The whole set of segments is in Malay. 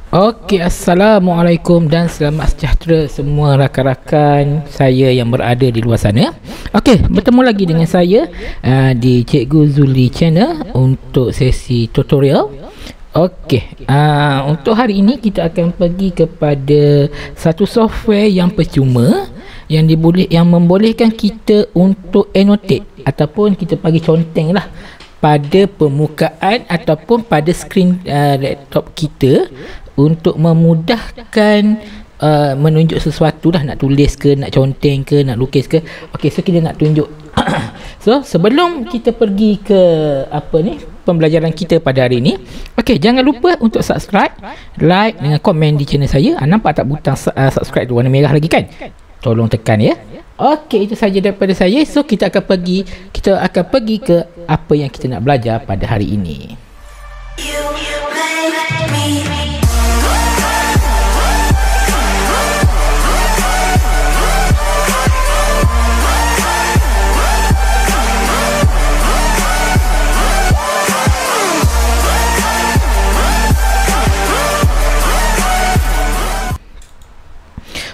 Okey, Assalamualaikum dan selamat sejahtera semua rakan-rakan saya yang berada di luar sana. Okey, bertemu lagi dengan saya di Cikgu Zuli Channel untuk sesi tutorial. Okey, untuk hari ini kita akan pergi kepada satu software yang percuma yang membolehkan kita untuk annotate ataupun kita bagi conteng lah pada permukaan ataupun pada skrin laptop kita untuk memudahkan menunjuk sesuatu lah, nak tulis ke, nak conteng ke, nak lukis ke. Okey, so kita nak tunjuk. So sebelum kita pergi ke pembelajaran kita pada hari ini, okey, jangan lupa untuk subscribe, like dengan komen di channel saya. Nampak tak butang subscribe tu warna merah lagi kan? Tolong tekan ya. Okey, itu saja daripada saya. So kita akan pergi ke apa yang kita nak belajar pada hari ini.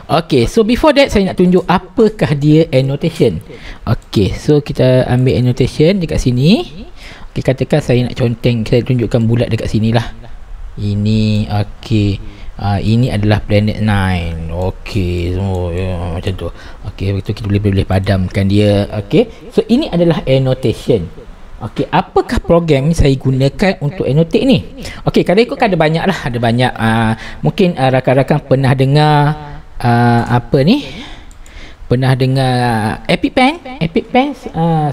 Okey, so before that saya nak tunjuk apakah dia annotation. Okey, so kita ambil annotation dekat sini. Okey, katakan saya nak conteng, saya tunjukkan bulat dekat sini lah. Ini, okey. Ini adalah planet 9. Okey, so macam tu. Okey, betul, kita boleh padamkan dia. Okey, so ini adalah annotation. Okey, apakah program saya gunakan untuk annotate ni? Okey, kalau ikut ada banyak lah, ada banyak. Mungkin rakan-rakan pernah dengar pernah dengar EpiPen.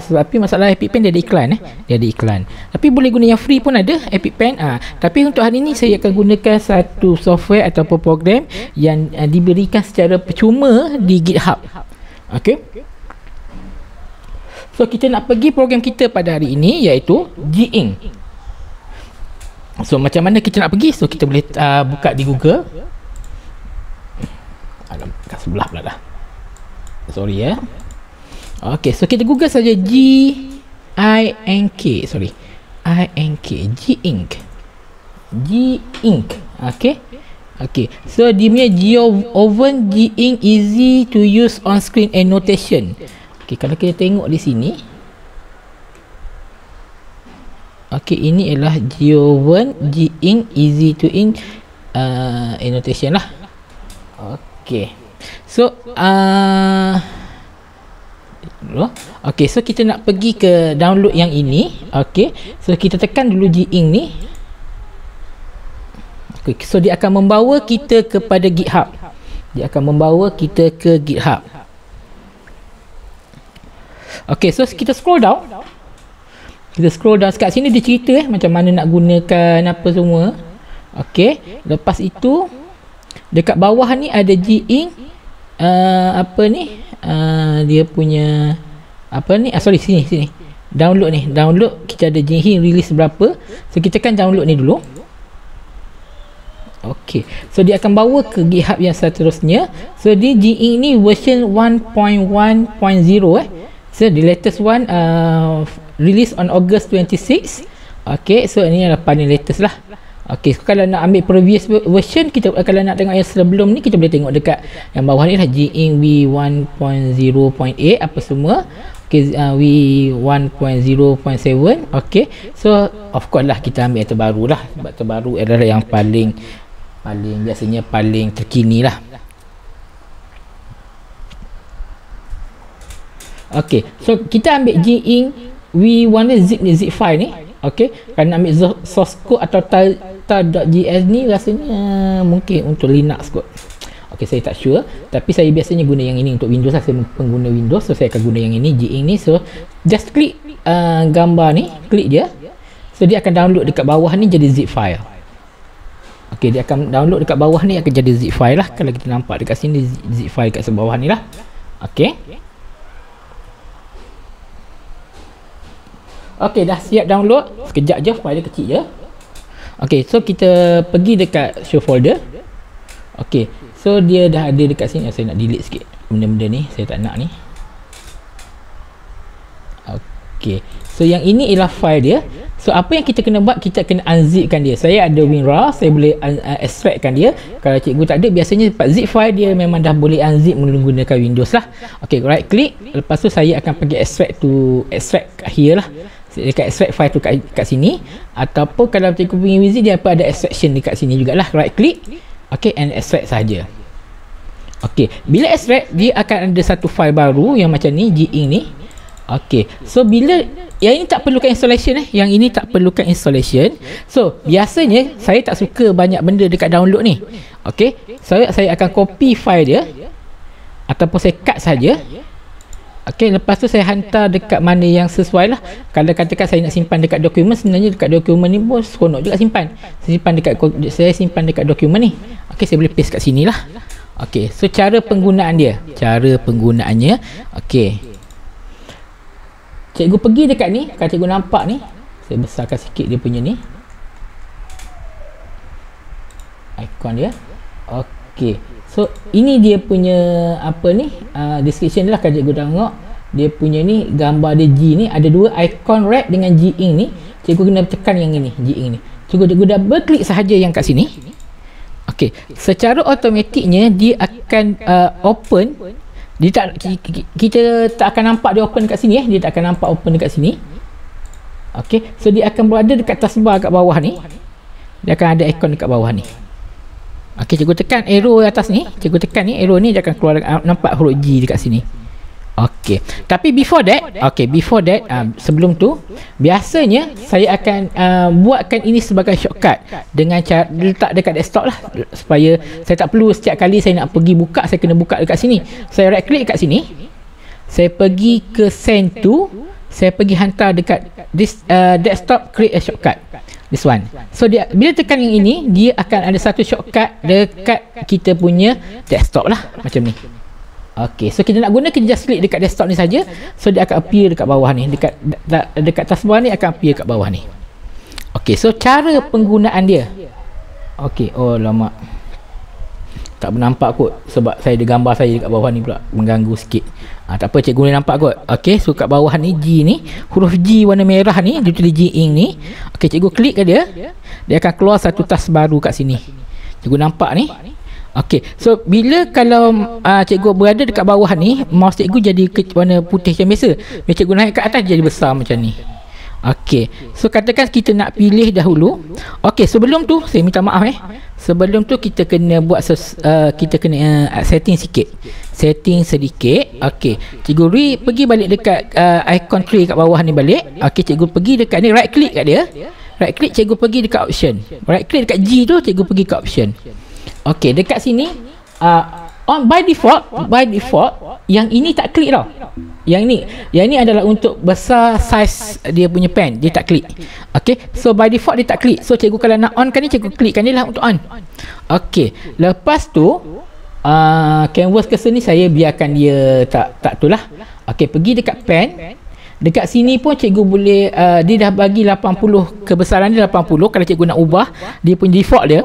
Sebab masalah EpiPen dia ada iklan, tapi boleh guna yang free pun ada EpiPen. Tapi untuk hari ini saya akan gunakan satu software ataupun program yang diberikan secara percuma di GitHub. Okey, so kita nak pergi program kita pada hari ini iaitu G-Ink. So macam mana kita nak pergi? So kita boleh buka di Google. Kat sebelah pula dah. Sorry ya. Okey, so kita Google saja G-I-N-K. G-Ink. Okey. Okey. So dia punya GeoOven G-Ink easy to use on screen annotation. Okey, kalau kita tengok di sini. Okey, ini adalah GeoOven G-Ink easy to ink annotation lah. Okey. So okey, so kita nak pergi ke download yang ini. Okey. So kita tekan dulu G-Ink ni. Okey, so dia akan membawa kita kepada GitHub. Okey, so kita scroll down. Kat sini dia cerita macam mana nak gunakan apa semua. Okey, lepas itu dekat bawah ni ada G-Ink dia punya sini download kita ada G-Ink release berapa. So kita kan download ni dulu. Okey, so dia akan bawa ke GitHub yang seterusnya. So di G-Ink ni version 1.1.0 so the latest one release on August 26. Okey, so ini adalah paling latest lah. Okey, so kalau nak ambil previous version, kalau nak tengok yang sebelum ni, kita boleh tengok dekat yang bawah ni lah, G-Ink V1.0.8 apa semua. Okey, V1.0.7. Okey, so of course lah kita ambil yang terbaru lah, sebab terbaru adalah yang paling biasanya paling terkini lah. Okey, so kita ambil G-Ink V1 ni zip file ni. Okey, kalau nak ambil source code atau tar.js ni rasanya mungkin untuk Linux kot. Okey, saya tak sure, tapi saya biasanya guna yang ini untuk Windows lah. Saya pengguna Windows, so saya akan guna yang ini, G-Ink ni. So just klik gambar ni, klik dia. So dia akan download dekat bawah ni jadi zip file. Okey, dia akan download dekat bawah ni akan jadi zip file lah. Kalau kita nampak dekat sini zip file dekat bawah ni lah. Okey. Okey, dah siap download. Sekejap je, file dia kecil je. Okey, so kita pergi dekat show folder. Okey, so dia dah ada dekat sini. Saya nak delete sikit benda-benda ni, saya tak nak ni. Okey, so yang ini ialah file dia. So apa yang kita kena buat, kita kena unzipkan dia. Saya ada WinRAR, saya boleh extractkan dia. Kalau cikgu tak ada, biasanya zip file dia memang dah boleh unzip menggunakan Windows lah. Ok, right click, lepas tu saya akan pergi extract here lah, dekat extract file tu kat sini. Ataupun kalau cikgu punya wizard, dia apa ada extraction dekat sini jugalah. Right click, ok, and extract saja. Ok, bila extract, dia akan ada satu file baru yang macam ni, G-ink ni. Ok, so bila yang ini tak perlukan installation yang ini tak perlukan installation. So biasanya saya tak suka banyak benda dekat download ni. Ok, saya akan copy file dia ataupun saya cut saja. Ok, lepas tu saya hantar dekat mana yang sesuai lah. Kalau katakan saya nak simpan dekat dokumen, sebenarnya dekat dokumen ni pun seronok juga simpan. Saya simpan dekat dokumen ni. Ok, saya boleh paste kat sini lah. Ok, so cara penggunaan dia, ok, cikgu pergi dekat ni. Kalau cikgu nampak ni, saya besarkan sikit dia punya ni, ikon dia. Ok, so ini dia punya apa ni, description dia lah. Kalau cikgu tengok dia punya ni, gambar dia G ni, ada dua ikon wrap dengan G-ink ni. Cikgu kena tekan yang ini, G-ink ni. Cikgu double klik sahaja yang kat sini. Ok, secara automatiknya dia akan open. Kita tak akan nampak dia open kat sini dia tak akan nampak open dekat sini. Ok, so dia akan berada dekat taskbar kat bawah ni. Dia akan ada ikon dekat bawah ni. Ok, cikgu tekan arrow atas ni, cikgu tekan ni arrow ni, dia akan keluar nampak huruf G dekat sini. Ok, tapi before that, sebelum tu biasanya saya akan buatkan ini sebagai shortcut dengan cara letak dekat desktop lah, supaya saya tak perlu setiap kali saya nak pergi buka, saya kena buka dekat sini. Saya right click dekat sini, saya pergi ke send to, saya pergi hantar dekat this desktop, create a shortcut, this one. So dia bila tekan yang ini, dia akan ada satu shortcut dekat kita punya desktop lah, macam ni. Ok, so kita nak guna, kita just klik dekat desktop ni saja. So dia akan appear dekat bawah ni, dekat taskbar ni akan appear dekat bawah ni. Ok, so cara penggunaan dia. Ok, oh lama tak bernampak kot sebab saya ada gambar saya dekat bawah ni pula, mengganggu sikit. Tak apa, cikgu boleh nampak kot. Ok, so kat bawah ni G ni, huruf G warna merah ni, dia tulis G-ink ni. Ok, cikgu klik ke dia akan keluar satu task baru kat sini. Cikgu nampak ni. Ok, so bila kalau cikgu berada dekat bawah ni, mouse cikgu jadi warna putih macam biasa. Bila cikgu naik ke atas, jadi besar macam ni. Ok, so katakan kita nak pilih dahulu. Ok, sebelum tu saya minta maaf sebelum tu kita kena buat kita kena setting sikit, setting sedikit. Ok, cikgu pergi balik dekat icon tray kat bawah ni balik. Ok, cikgu pergi dekat ni, right click kat dia, right click, cikgu pergi dekat option, right click dekat G tu, cikgu pergi ke option. Ok, dekat sini on by default yang ini tak klik tau. Yang ni adalah untuk besar size dia punya pen, dia tak klik. Ok, so by default dia tak klik. So cikgu kalau nak on kan ni, cikgu klikkan dia lah untuk on. Ok, lepas tu canvas cursor ni saya biarkan dia tak tu lah. Ok, pergi dekat pen. Dekat sini pun cikgu boleh dia dah bagi 80, kebesaran dia 80. Kalau cikgu nak ubah dia punya default dia,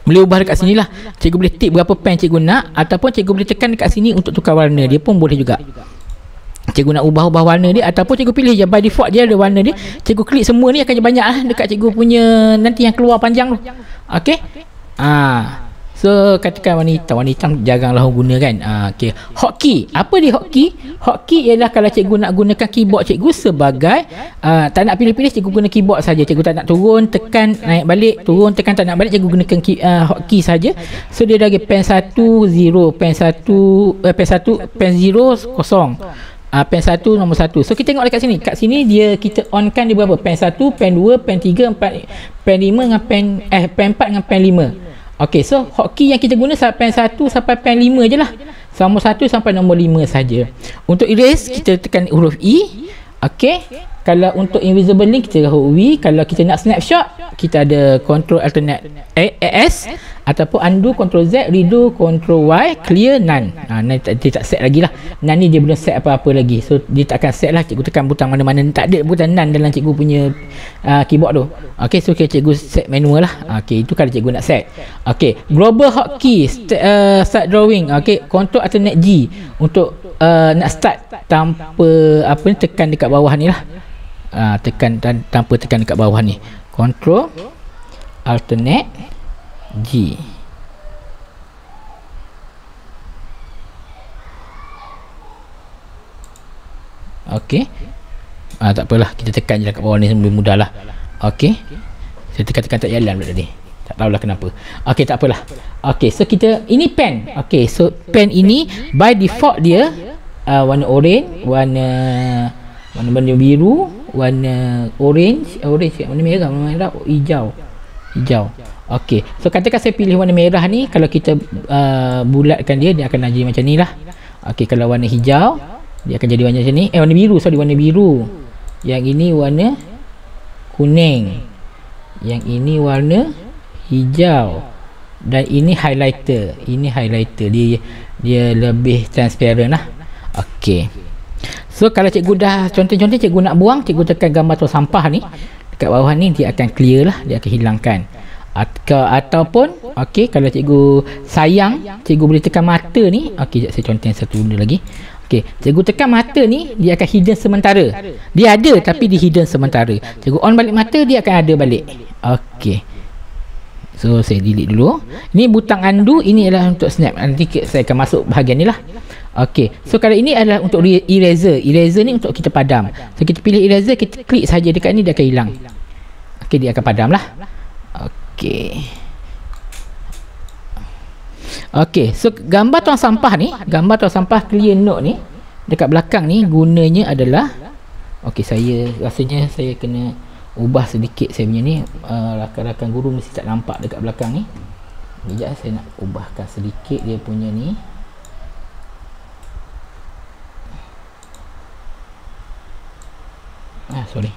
boleh ubah dekat sini lah. Cikgu boleh tick berapa pen cikgu nak, ataupun cikgu boleh tekan dekat sini untuk tukar warna dia pun boleh juga. Cikgu nak ubah warna dia, ataupun cikgu pilih je by default dia ada warna dia. Cikgu klik semua ni, akan banyak lah dekat cikgu punya nanti yang keluar panjang tu. Ok, so katakan warna hitam jaranglah orang guna kan. Ok, hotkey, apa dia hotkey? Hotkey ialah kalau cikgu nak gunakan keyboard cikgu sebagai tak nak pilih-pilih, cikgu guna keyboard saja. Cikgu tak nak turun tekan naik balik, turun tekan tak nak balik, cikgu gunakan hotkey saja. So dia dah pen 1 0, pen 1 pen 0 kosong, pen 1 nombor 1. So kita tengok dekat sini, kat sini dia kita on kan dia berapa? Pen 1, pen 2, pen 3, 4, pen 5 dengan pen 4 dengan pen 5. Ok, so hotkey yang kita guna pen 1 sampai pen 5 je lah. Nombor 1 sampai nombor 5 saja. Untuk erase, kita tekan huruf E. Ok, kalau untuk invisible link, kita huruf V. Kalau kita nak snapshot, kita ada control alternate AS, ataupun undo, control Z, redo, control Y, clear, none. Dia tak set lagi lah. None ni dia belum set apa-apa lagi, so dia tak akan set lah. Cikgu tekan butang mana-mana, tak ada butang none dalam cikgu punya keyboard tu. Ok, so cikgu set manual lah. Ok, itu kalau cikgu nak set. Ok, global hotkey, start drawing. Ok, control alternate G untuk nak start tanpa tekan dekat bawah ni lah. tekan tanpa tekan dekat bawah ni. Control Alternate G. Okey. Tak apalah, kita tekan je dekat bawah ni, lebih mudah lah. Okey. Saya tekan-tekan tak jalan pula tadi. Tak tahulah kenapa. Okey, tak apalah. Okey, so kita ini pen. Okey, so pen ini by default dia warna orange, warna biru, warna orange, warna merah, hijau. Okey, so katakan saya pilih warna merah ni, kalau kita bulatkan dia akan jadi macam ni lah. Okey, kalau warna hijau dia akan jadi warna macam ni. Warna biru. Yang ini warna kuning. Yang ini warna hijau. Dan ini highlighter. Dia lebih transparent lah. Okey. So kalau cikgu dah contoh-contoh cikgu nak buang, cikgu tekan gambar tong sampah ni dekat bawah ni, dia akan clear lah, dia akan hilangkan. Ataupun okey, kalau cikgu sayang, cikgu boleh tekan mata ni. Okey, saya contoh satu benda lagi. Okey, cikgu tekan mata ni, dia akan hidden sementara. Dia ada tapi dia hidden sementara. Cikgu on balik mata, dia akan ada balik. Okey. So saya delete dulu. Ini butang undo, ini adalah untuk snap. Nanti saya akan masuk bahagian ni lah. Okey. So kalau ini adalah untuk eraser. Eraser ni untuk kita padam. So kita pilih eraser, kita klik saja dekat ni, dia akan hilang. Okey, dia akan padam lah. Okey. Okey, so gambar tong sampah ni, gambar tong sampah clear note ni dekat belakang ni gunanya adalah, okey, saya rasanya saya kena ubah sedikit saya punya ni. Rakan-rakan guru mesti tak nampak dekat belakang ni. Sekejap, saya nak ubahkan sedikit dia punya ni. Sorry,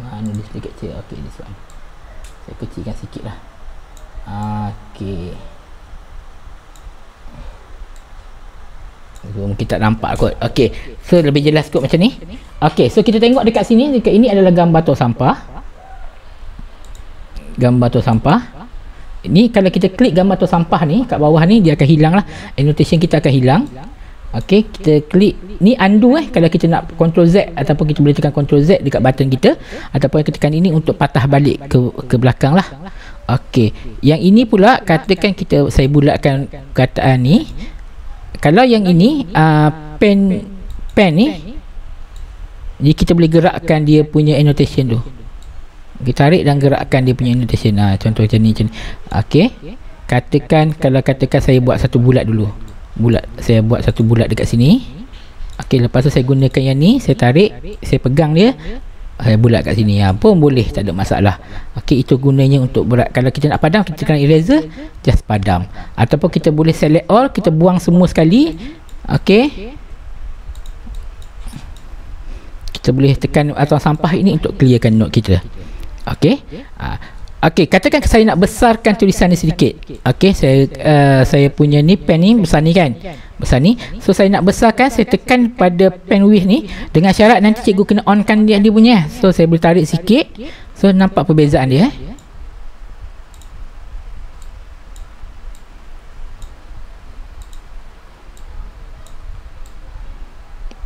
mana dia sedikit kecil. Okey, this one saya kecilkan sikit lah. Okey, mungkin tak nampak kot. Okey, so lebih jelas kot macam ni. Okey, so kita tengok dekat sini, dekat ini adalah gambar tong sampah. Ini kalau kita klik gambar tong sampah ni kat bawah ni, dia akan hilang lah, annotation kita akan hilang. Okey, kita klik ni undo kalau kita nak Ctrl Z, ataupun kita boleh tekan Ctrl Z dekat button kita, ataupun kita tekan ini untuk patah balik ke belakang lah. Okey, yang ini pula katakan saya bulatkan kataan ni. Kalau yang ini pen ni, jadi kita boleh gerakkan dia punya annotation tu. Kita tarik dan gerakkan dia punya annotation. Contoh macam ni. Okey, kalau katakan saya buat satu bulat dulu. Saya buat satu bulat dekat sini. Okey, lepas tu saya gunakan yang ni, saya tarik, saya pegang dia, saya bulat kat sini. Pun boleh, tak ada masalah. Okey, itu gunanya untuk berat. Kalau kita nak padam, kita tekan eraser, just padam. Ataupun kita boleh select all, kita buang semua sekali. Okey, kita boleh tekan atau sampah ini untuk clearkan note kita. Okey. Okey, katakan saya nak besarkan tulisan ni sedikit. Okey, saya punya ni pen ni besar ni kan. Besar ni. So saya nak besarkan, saya tekan pada pen width ni dengan syarat nanti cikgu kena onkan dia punya. So saya boleh tarik sikit. So nampak perbezaan dia.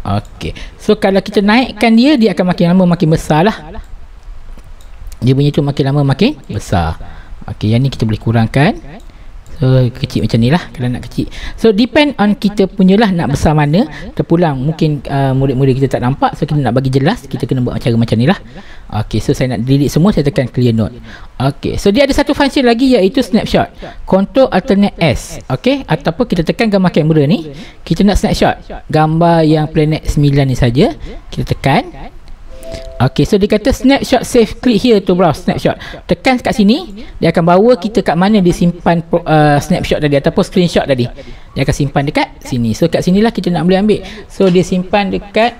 Okey. So kalau kita naikkan dia akan makin lama makin besar lah. Dia punya tu makin lama makin besar. Okey, yang ni kita boleh kurangkan. So kecil macam ni lah kalau nak kecil. So depend on kita punya lah nak besar mana. Terpulang mungkin murid-murid kita tak nampak. So kita nak bagi jelas, kita kena buat cara macam ni lah. Okey, so saya nak delete semua, saya tekan clear note. Okey, so dia ada satu function lagi, iaitu snapshot. Control Alternate S. Okey, ataupun kita tekan gambar kamera ni, kita nak snapshot gambar yang planet 9 ni saja. Kita tekan. Okey, so dia kata snapshot save, click here to browse snapshot. Tekan kat sini, dia akan bawa kita kat mana dia simpan snapshot tadi ataupun screenshot tadi. Dia akan simpan dekat sini. So kat sinilah kita nak boleh ambil. So dia simpan dekat,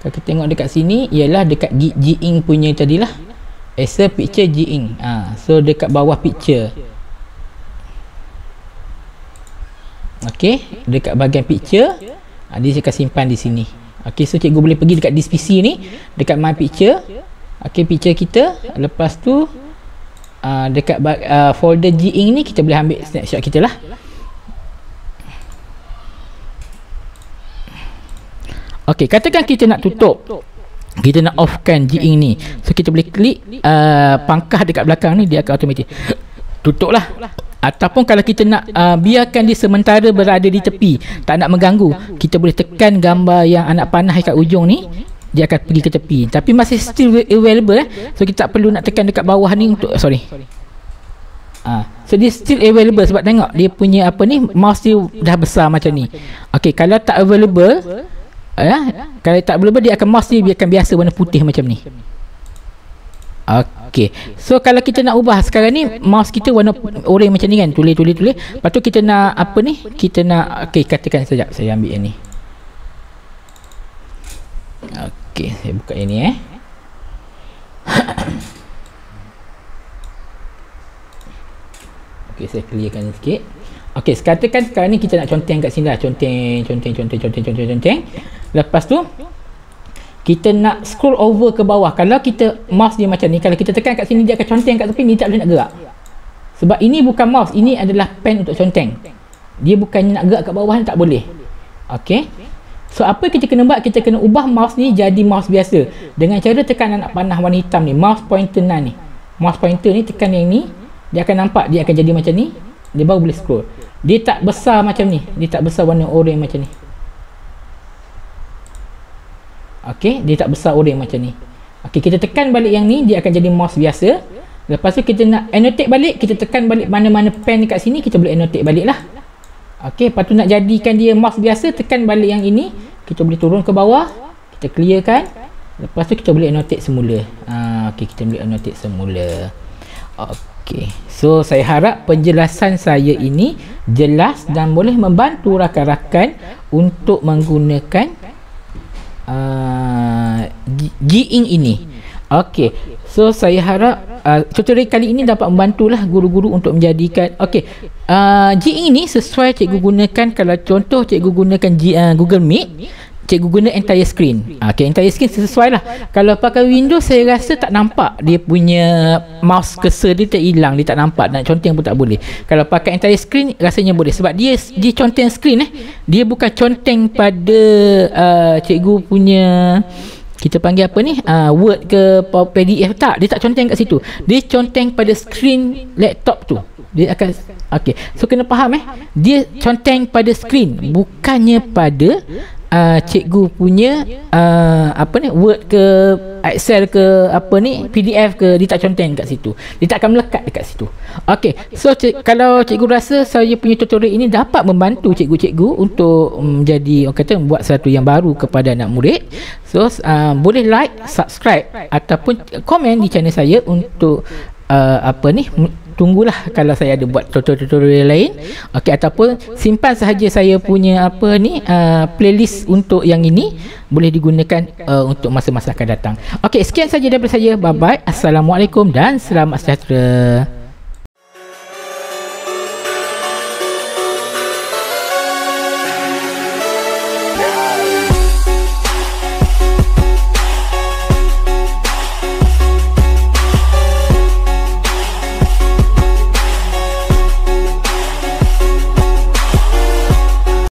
kalau kita tengok dekat sini, ialah dekat G-Ink punya tadilah. As a picture G-Ink. So dekat bawah picture. Okey, dekat bahagian picture, dia akan simpan di sini. Okey, so cikgu boleh pergi dekat this PC ni, dekat my picture. Okey, picture kita. Lepas tu dekat folder G-Ink ni kita boleh ambil snapshot kita lah. Okey, katakan kita nak tutup kita nak offkan G-ink ni. So kita boleh klik pangkah dekat belakang ni, dia akan automatik tutup lah. Ataupun kalau kita nak biarkan dia sementara berada di tepi, tak nak mengganggu, kita boleh tekan gambar yang anak panah kat ujung ni, dia akan pergi ke tepi, tapi masih still available so kita tak perlu nak tekan dekat bawah ni untuk so dia still available sebab tengok dia punya apa ni, mouse dia dah besar macam ni. Okey, kalau tak available kalau tak available, dia akan mouse dia biarkan biasa warna putih macam ni. Okey, so kalau kita nak ubah sekarang ni mouse kita warna oranye macam ni kan, tulis. Lepas tu kita nak apa ni, kita nak katakan sekejap saya ambil yang ni. Okey, saya buka yang ni Okey, saya clearkan sikit. Okey, katakan sekarang ni kita nak conteng kat sini lah, conteng. Lepas tu kita nak scroll over ke bawah. Kalau kita mouse dia macam ni, kalau kita tekan kat sini dia akan conteng kat tepi ni, tak boleh nak gerak. Sebab ini bukan mouse, ini adalah pen untuk conteng. Dia bukannya nak gerak kat bawah ni, tak boleh. Okey. So apa kita kena buat? Kita kena ubah mouse ni jadi mouse biasa dengan cara tekan anak panah warna hitam ni, mouse pointer ni. Mouse pointer ni tekan yang ni, dia akan nampak, dia akan jadi macam ni. Dia baru boleh scroll. Dia tak besar macam ni, dia tak besar warna oranye macam ni. Okey, dia tak besar oranye macam ni. Okey, kita tekan balik yang ni, dia akan jadi mouse biasa. Lepas tu kita nak annotate balik, kita tekan balik mana-mana pen dekat sini, kita boleh annotate balik lah. Okey, lepas tu nak jadikan dia mouse biasa, tekan balik yang ini, kita boleh turun ke bawah, kita clearkan. Lepas tu kita boleh annotate semula. Okey, kita boleh annotate semula. Okey, so saya harap penjelasan saya ini jelas dan boleh membantu rakan-rakan untuk menggunakan G-ink ini. Okey, so saya harap tutorial kali ini dapat membantulah guru-guru untuk menjadikan G-ink ini sesuai cikgu gunakan. Kalau contoh cikgu gunakan Google Meet, cikgu guna entire screen. Entire screen sesuai lah. Kalau pakai Windows, saya rasa tak nampak dia punya mouse cursor dia terhilang, dia tak nampak, nak conteng pun tak boleh. Kalau pakai entire screen rasanya boleh, sebab dia conteng screen dia bukan conteng pada cikgu punya, kita panggil apa ni, Word ke PDF, tak, dia tak conteng kat situ, dia conteng pada screen laptop tu. Dia akan so kena faham dia conteng pada screen, bukannya pada cikgu punya Word ke Excel ke PDF ke, dia tak conteng kat situ, dia tak akan melekat dekat situ. Okey, so kalau cikgu rasa saya punya tutorial ini dapat membantu cikgu-cikgu untuk menjadi buat sesuatu yang baru kepada anak murid, so boleh like, subscribe ataupun komen di channel saya untuk tunggulah kalau saya ada buat tutorial lain. Okey, ataupun simpan sahaja saya punya playlist untuk yang ini, boleh digunakan untuk masa-masa akan datang. Okey, sekian saja daripada saya. Bye bye. Assalamualaikum dan selamat sejahtera.